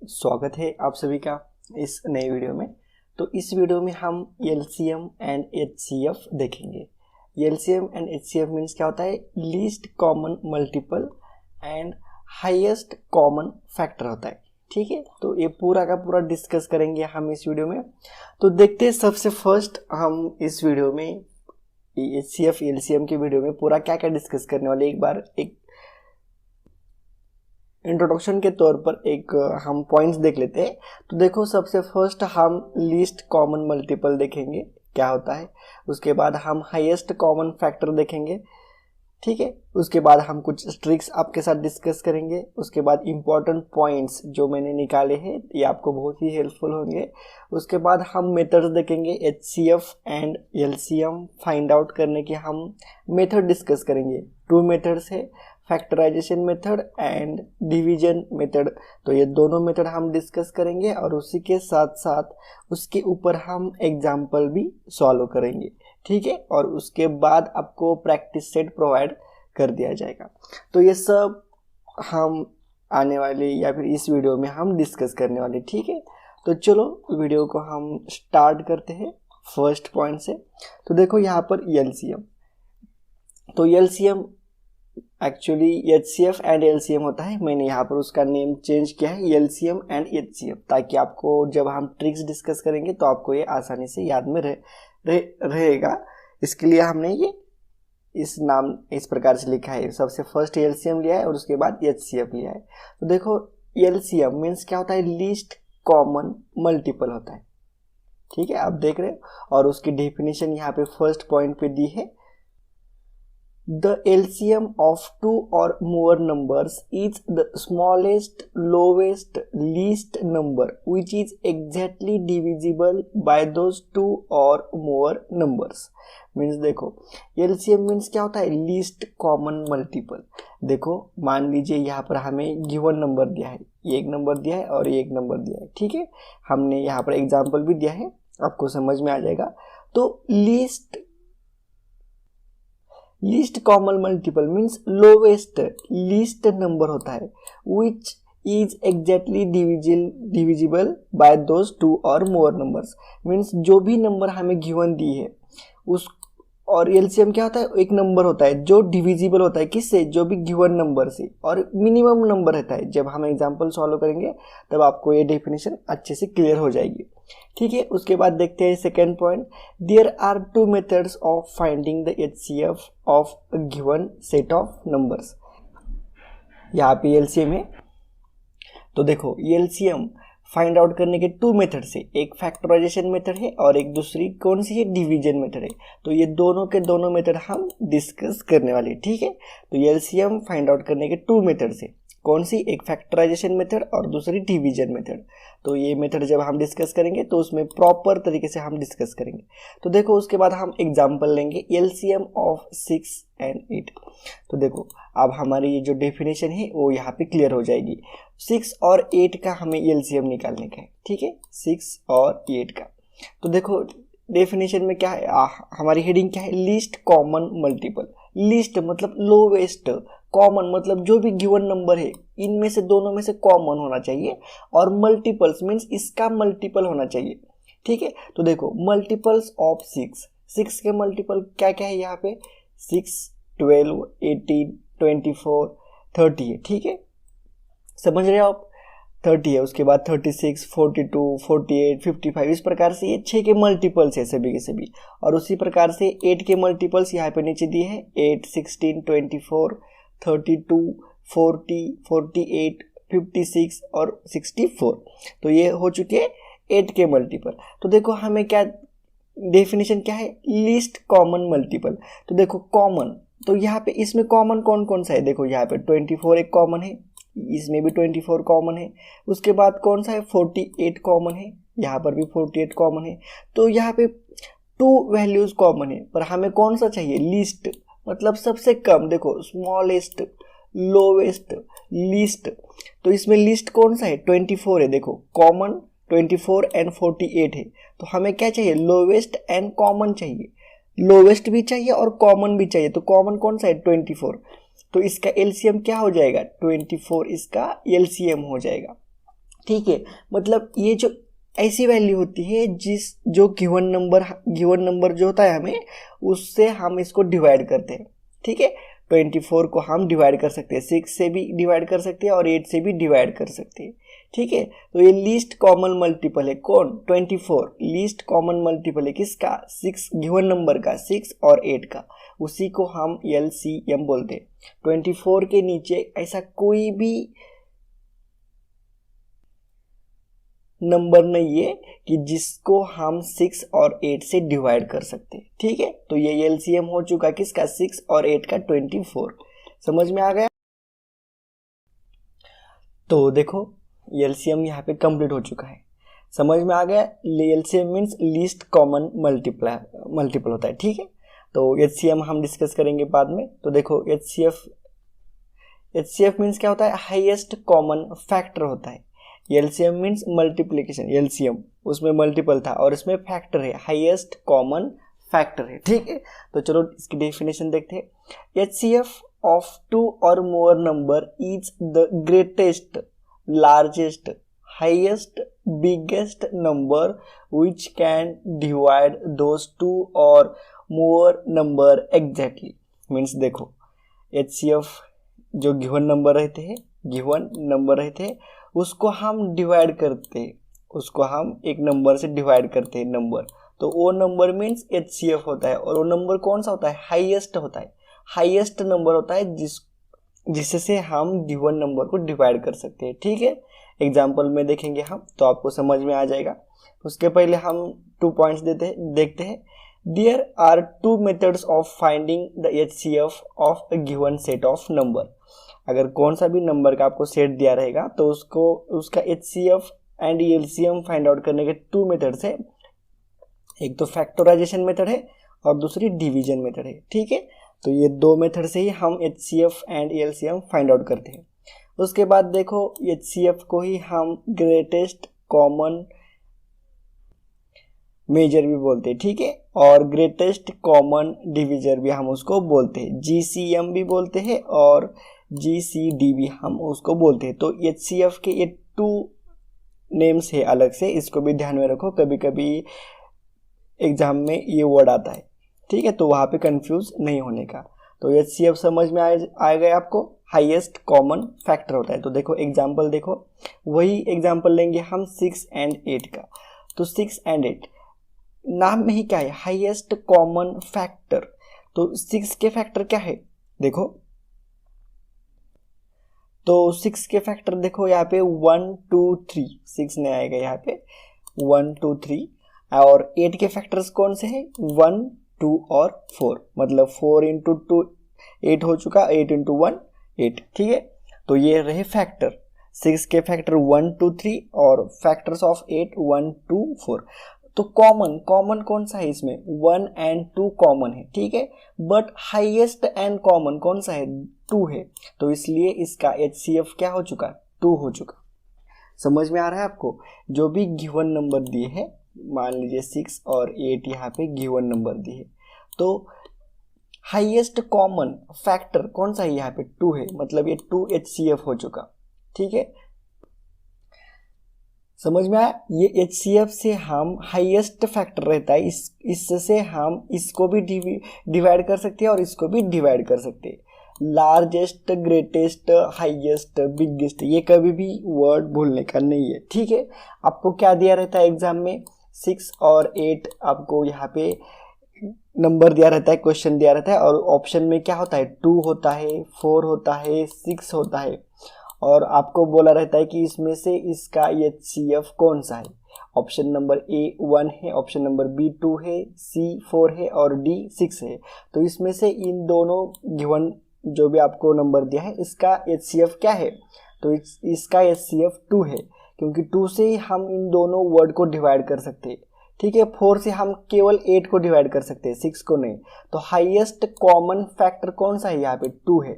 स्वागत है आप सभी का इस नए वीडियो में। तो इस वीडियो में हम एलसीएम एंड एचसीएफ देखेंगे। एलसीएम एंड एचसीएफ मीन्स क्या होता है? Least common multiple and highest common factor होता है। ठीक है, तो ये पूरा का पूरा डिस्कस करेंगे हम इस वीडियो में। तो देखते हैं सबसे फर्स्ट हम इस वीडियो में एचसीएफ एलसीएम के वीडियो में पूरा क्या क्या डिस्कस करने वाले। एक बार एक इंट्रोडक्शन के तौर पर एक हम पॉइंट्स देख लेते हैं। तो देखो, सबसे फर्स्ट हम लीस्ट कॉमन मल्टीपल देखेंगे क्या होता है। उसके बाद हम हाईएस्ट कॉमन फैक्टर देखेंगे। ठीक है, उसके बाद हम कुछ ट्रिक्स आपके साथ डिस्कस करेंगे। उसके बाद इंपॉर्टेंट पॉइंट्स जो मैंने निकाले हैं ये आपको बहुत ही हेल्पफुल होंगे। उसके बाद हम मेथड्स देखेंगे, HCF and LCM find out करने के हम मेथड डिस्कस करेंगे। 2 मेथड्स है, factorization method and division method. तो ये दोनों मेथड हम डिस्कस करेंगे और उसी के साथ साथ उसके ऊपर हम एग्जाम्पल भी सॉल्व करेंगे। ठीक है, और उसके बाद आपको प्रैक्टिस सेट प्रोवाइड कर दिया जाएगा। तो ये सब हम आने वाले या फिर इस वीडियो में हम डिस्कस करने वाले। ठीक है, तो चलो वीडियो को हम स्टार्ट करते हैं फर्स्ट पॉइंट से। तो देखो यहाँ पर एलसीएम, तो LCM actually HCF and LCM होता है। मैंने यहाँ पर उसका नेम चेंज किया है एलसीएम एंड एचसीएफ, ताकि आपको जब हम ट्रिक्स डिस्कस करेंगे तो आपको ये आसानी से याद में रहेगा। इसके लिए हमने ये इस नाम इस प्रकार से लिखा है। सबसे फर्स्ट एलसीएम लिया है और उसके बाद एचसीएफ लिया है। तो देखो, एलसीएम मीन्स क्या होता है? लीस्ट कॉमन मल्टीपल होता है। ठीक है, आप देख रहे हो, और उसकी डेफिनेशन यहाँ पे फर्स्ट पॉइंट पे दी है। The LCM of 2 or more numbers is the smallest, lowest, least number which is exactly divisible by those 2 or more numbers. Means देखो, LCM means क्या होता है? Least common multiple। देखो, मान लीजिए यहाँ पर हमें गिवन नंबर दिया है, एक नंबर दिया है और एक नंबर दिया है। ठीक है, हमने यहाँ पर एग्जाम्पल भी दिया है, आपको समझ में आ जाएगा। तो least common multiple means lowest least number होता है which is exactly divisible by those 2 और मोर नंबर्स। मीन्स जो भी नंबर हमें गिवन दी है उस, और एलसीएम क्या होता है? एक नंबर होता है जो डिविजिबल होता है किससे? जो भी गिवन नंबर से, और मिनिमम नंबर रहता है। जब हम एग्जाम्पल सॉल्व करेंगे तब आपको ये डेफिनेशन अच्छे से क्लियर हो जाएगी। ठीक है, उसके बाद देखते हैं second point. There are 2 methods of finding the HCF of a given set of numbers. यहाँ पे एलसीएम है। तो देखो, एलसीएम फाइंड आउट करने के 2 मेथड से, एक फैक्टराइजेशन मेथड है और एक दूसरी कौन सी है? डिवीजन मेथड है। तो ये दोनों के दोनों मेथड हम डिस्कस करने वाले। ठीक है, तो एलसीएम फाइंड आउट करने के 2 मेथड से, कौन सी? एक फैक्टराइजेशन मेथड और दूसरी डिवीजन मेथड। तो ये मेथड जब हम डिस्कस करेंगे तो उसमें प्रॉपर तरीके से हम डिस्कस करेंगे। तो देखो, उसके बाद हम एग्जांपल लेंगे एलसीएम ऑफ 6 एंड 8। तो देखो, अब हमारी ये जो डेफिनेशन है वो यहाँ पे क्लियर हो जाएगी। 6 और 8 का हमें एलसीएम निकालने का है। ठीक है, 6 और 8 का। तो देखो, डेफिनेशन में क्या है? हमारी हेडिंग क्या है? Least common multiple. लीस्ट मतलब लोवेस्ट, कॉमन मतलब जो भी गिवन नंबर है इनमें से दोनों में से कॉमन होना चाहिए, और मल्टीपल्स मीन्स इसका मल्टीपल होना चाहिए। ठीक है, तो देखो, मल्टीपल्स ऑफ 6 के मल्टीपल क्या क्या है यहाँ पे? 6, 12, 18, 24, 30 है। ठीक है, समझ रहे हो आप? 30 है, उसके बाद 36, 42, 48, 55, इस प्रकार से ये 6 के मल्टीपल्स है सभी के सभी। और उसी प्रकार से 8 के मल्टीपल्स यहाँ पे नीचे दिए हैं, 8, 16, 24, 32, 40, 48, 56 और 64। तो ये हो चुके 8 के मल्टीपल। तो देखो, हमें क्या डेफिनेशन क्या है? Least common multiple. तो देखो, कॉमन, तो यहाँ पे इसमें कॉमन कौन कौन सा है? देखो, यहाँ पे 24 एक कॉमन है, इसमें भी 24 कॉमन है। उसके बाद कौन सा है? 48 कॉमन है, यहाँ पर भी 48 कॉमन है। तो यहाँ पे 2 वैल्यूज कॉमन है, पर हमें कौन सा चाहिए? लीस्ट मतलब सबसे कम। देखो, स्मॉलेस्ट, लोवेस्ट, लीस्ट। तो इसमें लीस्ट कौन सा है? 24 है। देखो, कॉमन 24 एंड 48 है। तो हमें क्या चाहिए? लोवेस्ट एंड कॉमन चाहिए। लोवेस्ट भी चाहिए और कॉमन भी चाहिए। तो कॉमन कौन सा है? 24। तो इसका एलसीएम क्या हो जाएगा? 24 इसका एलसीएम हो जाएगा। ठीक है, मतलब ये जो ऐसी वैल्यू होती है जो गिवन नंबर जो होता है हमें उससे हम इसको डिवाइड करते हैं। ठीक है, 24 को हम डिवाइड कर सकते हैं, 6 से भी डिवाइड कर सकते हैं और 8 से भी डिवाइड कर सकते हैं। ठीक है, तो ये लीस्ट कॉमन मल्टीपल है कौन, 24। लीस्ट कॉमन मल्टीपल है किसका, 6 गिवन नंबर का, 6 और 8 का, उसी को हम LCM बोलते हैं। 24 के नीचे ऐसा कोई भी नंबर नहीं है कि जिसको हम 6 और 8 से डिवाइड कर सकते हैं। ठीक है, तो ये LCM हो चुका किसका, 6 और 8 का, 24। समझ में आ गया। तो देखो LCM यहाँ पे कंप्लीट हो चुका है, समझ में आ गया। LCM means least common multiple होता है। ठीक है, तो HCM हम डिस्कस करेंगे बाद में। तो देखो HCF मीन्स क्या होता है, हाईएस्ट कॉमन फैक्टर होता है। LCM मीन्स मल्टीप्लिकेशन, LCM उसमें मल्टीपल था और इसमें फैक्टर है, हाईएस्ट कॉमन फैक्टर है। ठीक है, तो चलो इसकी डेफिनेशन देखते हैं। HCF of 2 or more number is the greatest, largest, highest, biggest number which can divide those 2 or more number exactly। Means देखो HCF जो गिवन नंबर रहते हैं उसको हम डिवाइड करते हैं, उसको हम एक नंबर से डिवाइड करते हैं नंबर, तो वो नंबर मीन्स HCF होता है। और वो नंबर कौन सा होता है, हाईएस्ट होता है, हाईएस्ट नंबर होता है जिससे हम गिवन नंबर को डिवाइड कर सकते हैं। ठीक है, एग्जाम्पल में देखेंगे हम तो आपको समझ में आ जाएगा। उसके पहले हम 2 पॉइंट्स देखते हैं। There are 2 methods of finding the HCF of a given set of number. अगर कौन सा भी नंबर का आपको सेट दिया रहेगा तो उसका HCF and LCM find out करने के 2 मेथड्स है। एक तो फैक्टराइजेशन मेथड है और दूसरी डिवीजन मेथड है। ठीक है, तो ये 2 मेथड से ही हम HCF and LCM find out करते हैं। उसके बाद देखो HCF को ही हम ग्रेटेस्ट कॉमन मेजर भी बोलते हैं। ठीक है, और ग्रेटेस्ट कॉमन डिविजर भी हम उसको बोलते हैं, GCM भी बोलते हैं और GCD भी हम उसको बोलते हैं। तो HCF के ये 2 नेम्स है अलग से, इसको भी ध्यान में रखो, कभी कभी एग्जाम में ये वर्ड आता है। ठीक है, तो वहाँ पे कंफ्यूज नहीं होने का। तो HCF समझ में आ गया आपको, हाईएस्ट कॉमन फैक्टर होता है। तो देखो एग्जाम्पल देखो, वही एग्जाम्पल लेंगे हम 6 एंड 8 का। तो 6 एंड 8 नाम में ही क्या है, हाईएस्ट कॉमन फैक्टर। तो 6 के फैक्टर क्या है देखो, तो 6 के फैक्टर देखो यहाँ पे 1 2 3, 6 नहीं आएगा यहाँ पे, 1 2 3। और 8 के फैक्टर्स कौन से हैं, 1 2 और 4, मतलब 4 इंटू 2 8 हो चुका, 8 इंटू 1 8। ठीक है, तो ये रहे फैक्टर। 6 के फैक्टर 1 2 3 और फैक्टर्स ऑफ 8 1 2 4। तो कॉमन कौन सा है इसमें, 1 एंड 2 कॉमन है। ठीक है, बट हाईएस्ट एंड कॉमन कौन सा है, 2 है। तो इसलिए इसका HCF क्या हो चुका, 2 हो चुका। समझ में आ रहा है आपको। जो भी गिवन नंबर दिए है, मान लीजिए 6 और 8 यहाँ पे गिवन नंबर दिए, तो हाईएस्ट कॉमन फैक्टर कौन सा है यहाँ पे, 2 है, मतलब ये 2 HCF हो चुका। ठीक है, समझ में आया। ये HCF से हम हाईएस्ट फैक्टर रहता है, इससे हम इसको भी डिवाइड कर सकते हैं और इसको भी डिवाइड कर सकते हैं। लार्जेस्ट, ग्रेटेस्ट, हाईएस्ट, बिगेस्ट, ये कभी भी वर्ड भूलने का नहीं है। ठीक है, आपको क्या दिया रहता है एग्जाम में, 6 और 8 आपको यहाँ पे नंबर दिया रहता है, क्वेश्चन दिया रहता है, और ऑप्शन में क्या होता है, 2 होता है, 4 होता है, 6 होता है, और आपको बोला रहता है कि इसमें से इसका HCF कौन सा है। ऑप्शन नंबर A 1 है, ऑप्शन नंबर B 2 है, C 4 है और D 6 है। तो इसमें से इन दोनों गिवन जो भी आपको नंबर दिया है इसका HCF क्या है, तो इसका HCF 2 है, क्योंकि 2 से ही हम इन दोनों वर्ड को डिवाइड कर सकते हैं। ठीक है, 4 से हम केवल 8 को डिवाइड कर सकते हैं, 6 को नहीं। तो हाईएस्ट कॉमन फैक्टर कौन सा है, यहाँ पे 2 है।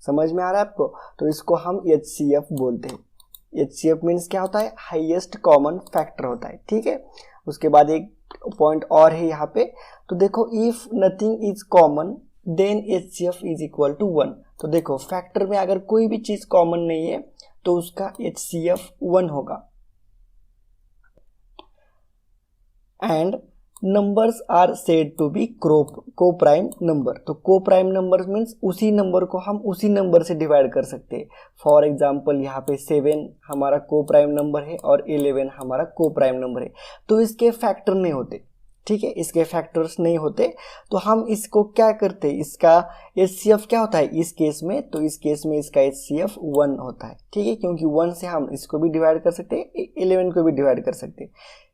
समझ में आ रहा है आपको। तो इसको हम HCF बोलते हैं। HCF मीन्स क्या होता है, हाईएस्ट कॉमन फैक्टर होता है। ठीक है, उसके बाद एक पॉइंट और है यहाँ पे। तो देखो, if nothing is common then HCF is equal to 1। तो देखो फैक्टर में अगर कोई भी चीज कॉमन नहीं है तो उसका HCF 1 होगा। And numbers are said to be coprime number. तो को प्राइम नंबर मीन्स उसी नंबर को हम उसी नंबर से डिवाइड कर सकते हैं। फॉर एग्जांपल यहाँ पे 7 हमारा को प्राइम नंबर है और 11 हमारा को प्राइम नंबर है, तो इसके फैक्टर नहीं होते, ठीक है, इसके फैक्टर्स नहीं होते। तो हम इसको क्या करते हैं, इसका HCF क्या होता है इस केस में, तो इस केस में इसका HCF 1 होता है, ठीक है, क्योंकि 1 से हम इसको भी डिवाइड कर सकते हैं, 11 को भी डिवाइड कर सकते हैं,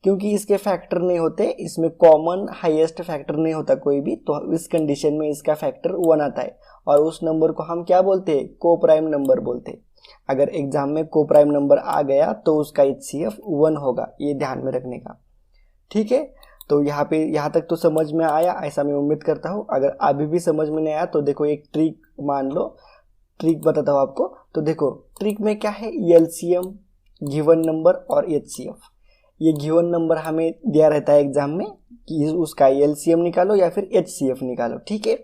क्योंकि इसके फैक्टर नहीं होते, इसमें कॉमन हाईएस्ट फैक्टर नहीं होता कोई भी, तो इस कंडीशन में इसका फैक्टर 1 आता है और उस नंबर को हम क्या बोलते हैं, को प्राइम नंबर बोलते हैं। अगर एग्जाम में को प्राइम नंबर आ गया तो उसका HCF 1 होगा, ये ध्यान में रखने का, ठीक है। तो यहाँ तक तो समझ में आया, ऐसा मैं उम्मीद करता हूँ। अगर अभी भी समझ में नहीं आया तो देखो एक ट्रिक मान लो, ट्रिक बताता हूँ आपको। तो देखो ट्रिक में क्या है, LCM, गिवन नंबर और HCF। ये गिवन नंबर हमें दिया रहता है एग्जाम में कि उसका LCM निकालो या फिर HCF निकालो, ठीक है।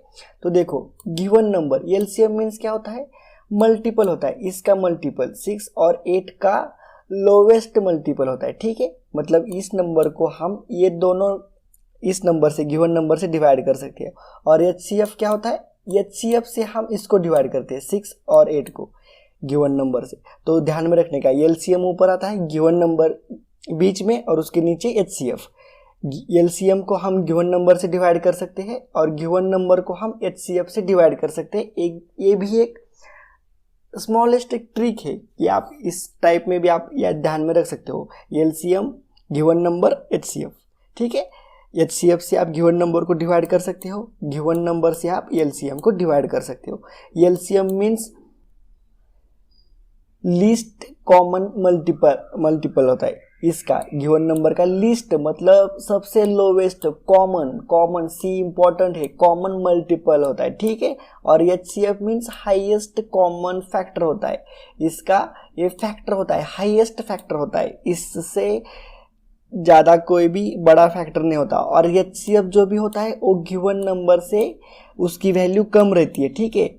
तो देखो गिवन नंबर LCM मीन्स क्या होता है, मल्टीपल होता है, इसका मल्टीपल 6 और 8 का लोवेस्ट मल्टीपल होता है, ठीक है। मतलब इस नंबर को हम ये दोनों इस नंबर से गिवन नंबर से डिवाइड कर सकते हैं। और HCF क्या होता है, HCF से हम इसको डिवाइड करते हैं 6 और 8 को गिवन नंबर से। तो ध्यान में रखने का, LCM ऊपर आता है, गिवन नंबर बीच में और उसके नीचे HCF। LCM को हम गिवन नंबर से डिवाइड कर सकते हैं और गिवन नंबर को हम HCF से डिवाइड कर सकते हैं। ये भी एक स्मॉलेस्ट ट्रिक है कि आप इस टाइप में भी आप या ध्यान में रख सकते हो, LCM, गिवन नंबर, HCF, ठीक है। HCF से आप गिवन नंबर को डिवाइड कर सकते हो, गिवन नंबर से आप LCM को डिवाइड कर सकते हो। LCM means least common multiple होता है, इसका गिवन नंबर का लीस्ट मतलब सबसे लोवेस्ट, कॉमन सी इंपॉर्टेंट है, कॉमन मल्टीपल होता है, ठीक है। और HCF means highest common factor होता है, इसका ये फैक्टर होता है, हाईएस्ट फैक्टर होता है, इससे ज़्यादा कोई भी बड़ा फैक्टर नहीं होता। और HCF जो भी होता है वो गिवन नंबर से उसकी वैल्यू कम रहती है, ठीक है।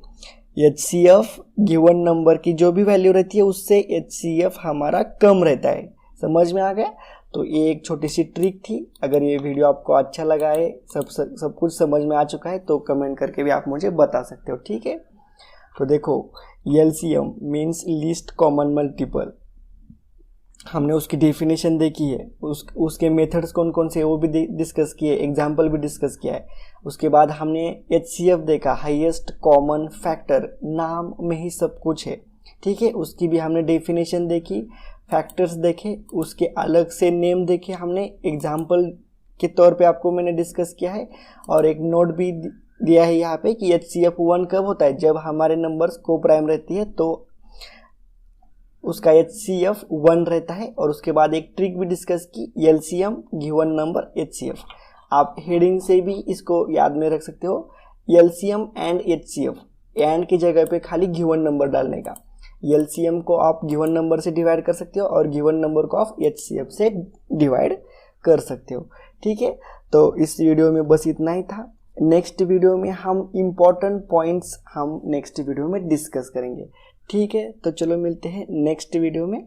HCF गिवन नंबर की जो भी वैल्यू रहती है उससे HCF हमारा कम रहता है। समझ में आ गया? तो ये एक छोटी सी ट्रिक थी। अगर ये वीडियो आपको अच्छा लगा है, सब कुछ समझ में आ चुका है तो कमेंट करके भी आप मुझे बता सकते हो, ठीक है। तो देखो LCM means least common multiple, हमने उसकी डेफिनेशन देखी है, उसके मेथड्स कौन कौन से वो भी डिस्कस किए, एग्जाम्पल भी डिस्कस किया है। उसके बाद हमने HCF देखा, हाईएस्ट कॉमन फैक्टर, नाम में ही सब कुछ है, ठीक है। उसकी भी हमने डेफिनेशन देखी, फैक्टर्स देखे, उसके अलग से नेम देखे हमने, एग्जाम्पल के तौर पे आपको मैंने डिस्कस किया है। और एक नोट भी दिया है यहाँ पे कि HCF 1 कब होता है, जब हमारे नंबर्स को प्राइम रहती है तो उसका HCF 1 रहता है। और उसके बाद एक ट्रिक भी डिस्कस की, LCM, गिवन नंबर, HCF। आप हेडिंग से भी इसको याद में रख सकते हो, LCM एंड HCF, एंड की जगह पे खाली गिवन नंबर डालने का। LCM को आप गिवन नंबर से डिवाइड कर सकते हो और गिवन नंबर को आप HCF से डिवाइड कर सकते हो, ठीक है। तो इस वीडियो में बस इतना ही था। नेक्स्ट वीडियो में हम इम्पोर्टेंट पॉइंट्स हम नेक्स्ट वीडियो में डिस्कस करेंगे, ठीक है। तो चलो मिलते हैं नेक्स्ट वीडियो में।